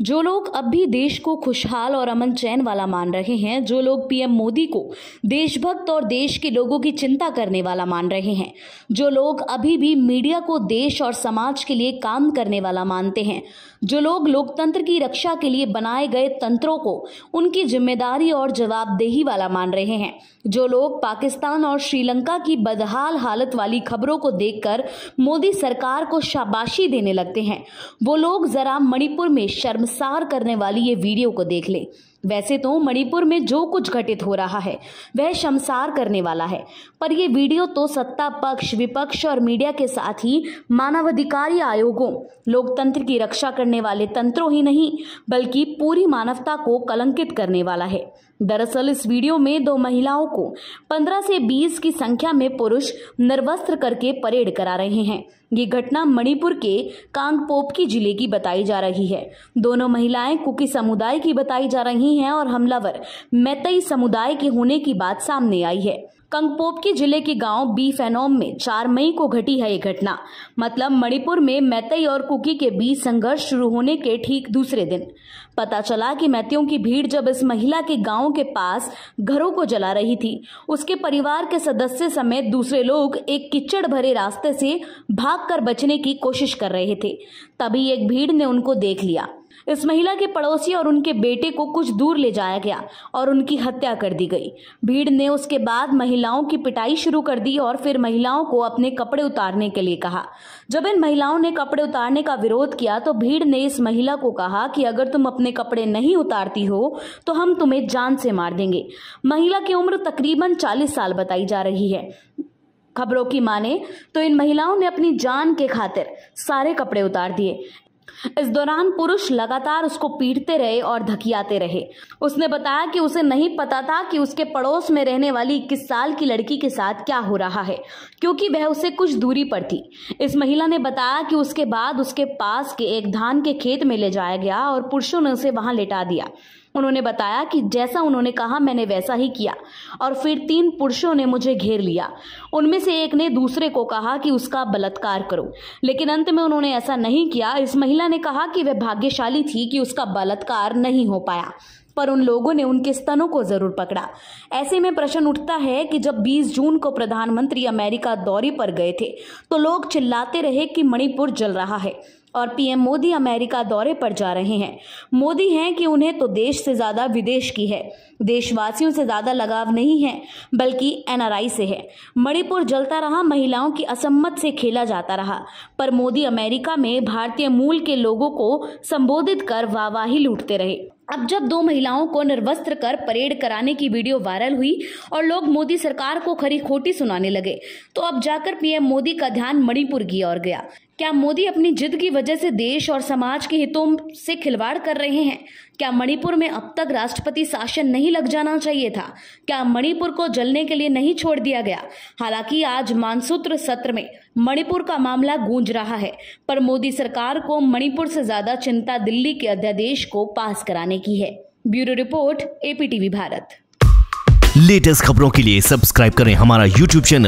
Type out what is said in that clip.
जो लोग अब भी देश को खुशहाल और अमन चैन वाला मान रहे हैं, जो लोग पीएम मोदी को देशभक्त और देश के लोगों की चिंता करने वाला मान रहे हैं, जो लोग अभी भी मीडिया को देश और समाज के लिए काम करने वाला मानते हैं, जो लोग लोकतंत्र की रक्षा के लिए बनाए गए तंत्रों को उनकी जिम्मेदारी और जवाबदेही वाला मान रहे हैं, जो लोग पाकिस्तान और श्रीलंका की बदहाल हालत वाली खबरों को देखकर मोदी सरकार को शाबाशी देने लगते हैं, वो लोग जरा मणिपुर में शर्मसार करने वाली ये वीडियो को देख लें। वैसे तो मणिपुर में जो कुछ घटित हो रहा है वह शर्मसार करने वाला है, पर यह वीडियो तो सत्ता पक्ष, विपक्ष और मीडिया के साथ ही मानवाधिकार आयोगों, लोकतंत्र की रक्षा करने वाले तंत्रों ही नहीं बल्कि पूरी मानवता को कलंकित करने वाला है। दरअसल इस वीडियो में दो महिलाओं को 15 से 20 की संख्या में पुरुष निर्वस्त्र करके परेड करा रहे हैं। ये घटना मणिपुर के कांगपोकपी जिले की बताई जा रही है। दोनों महिलाएं कुकी समुदाय की बताई जा रही हैं और हमलावर मैतेई समुदाय के होने की बात सामने आई है। कांगपोकपी जिले के गांव बी फेनोम में 4 मई को घटी है ये घटना। मतलब मणिपुर में मैतेई और कुकी के बीच संघर्ष शुरू होने के ठीक दूसरे दिन पता चला कि मैतेइयों की भीड़ जब इस महिला के गांव के पास घरों को जला रही थी, उसके परिवार के सदस्य समेत दूसरे लोग एक कीचड़ भरे रास्ते से भागकर बचने की कोशिश कर रहे थे। तभी एक भीड़ ने उनको देख लिया। इस महिला के पड़ोसी और उनके बेटे को कुछ दूर ले जाया गया और उनकी हत्या कर दी गई। भीड़ ने उसके बाद महिलाओं की पिटाई शुरू कर दी और फिर महिलाओं को अपने कपड़े उतारने के लिए कहा। जब इन महिलाओं ने कपड़े उतारने का विरोध किया तो भीड़ ने इस महिला को कहा कि अगर तुम अपने कपड़े नहीं उतारती हो तो हम तुम्हें जान से मार देंगे। महिला की उम्र तकरीबन 40 साल बताई जा रही है। खबरों की माने तो इन महिलाओं ने अपनी जान के खातिर सारे कपड़े उतार दिए। इस दौरान पुरुष लगातार उसको पीटते रहे और धकियाते रहे। उसने बताया कि उसे नहीं पता था कि उसके पड़ोस में रहने वाली 21 साल की लड़की के साथ क्या हो रहा है, क्योंकि वह उसे कुछ दूरी पर थी। इस महिला ने बताया कि उसके बाद उसके पास के एक धान के खेत में ले जाया गया और पुरुषों ने उसे वहां लेटा दिया। उन्होंने बताया कि जैसा उन्होंने कहा मैंने वैसा ही किया और फिर 3 पुरुषों ने मुझे घेर लिया। उनमें से एक ने दूसरे को कहा कि उसका बलात्कार करो, लेकिन अंत में उन्होंने ऐसा नहीं किया। इस महिला ने कहा कि वह भाग्यशाली थी कि उसका बलात्कार नहीं हो पाया, पर उन लोगों ने उनके स्तनों को जरूर पकड़ा। ऐसे में प्रश्न उठता है कि जब 20 जून को प्रधानमंत्री अमेरिका दौरे पर गए थे तो लोग चिल्लाते रहे कि मणिपुर जल रहा है और पीएम मोदी अमेरिका दौरे पर जा रहे हैं। मोदी हैं कि उन्हें तो देश से ज्यादा विदेश की है, देशवासियों से ज्यादा लगाव नहीं है बल्कि एनआरआई से है। मणिपुर जलता रहा, महिलाओं की असम्मत से खेला जाता रहा, पर मोदी अमेरिका में भारतीय मूल के लोगों को संबोधित कर वाहवाही लूटते रहे। अब जब 2 महिलाओं को निर्वस्त्र कर परेड कराने की वीडियो वायरल हुई और लोग मोदी सरकार को खरी खोटी सुनाने लगे, तो अब जाकर पीएम मोदी का ध्यान मणिपुर की ओर गया। क्या मोदी अपनी जिद की वजह से देश और समाज के हितों से खिलवाड़ कर रहे हैं? क्या मणिपुर में अब तक राष्ट्रपति शासन नहीं लग जाना चाहिए था? क्या मणिपुर को जलने के लिए नहीं छोड़ दिया गया? हालांकि आज मानसूत्र सत्र में मणिपुर का मामला गूंज रहा है, पर मोदी सरकार को मणिपुर से ज्यादा चिंता दिल्ली के अध्यादेश को पास कराने की है। Bureau report, APTV Bharat. Latest खबरों के लिए सब्सक्राइब करें हमारा YouTube चैनल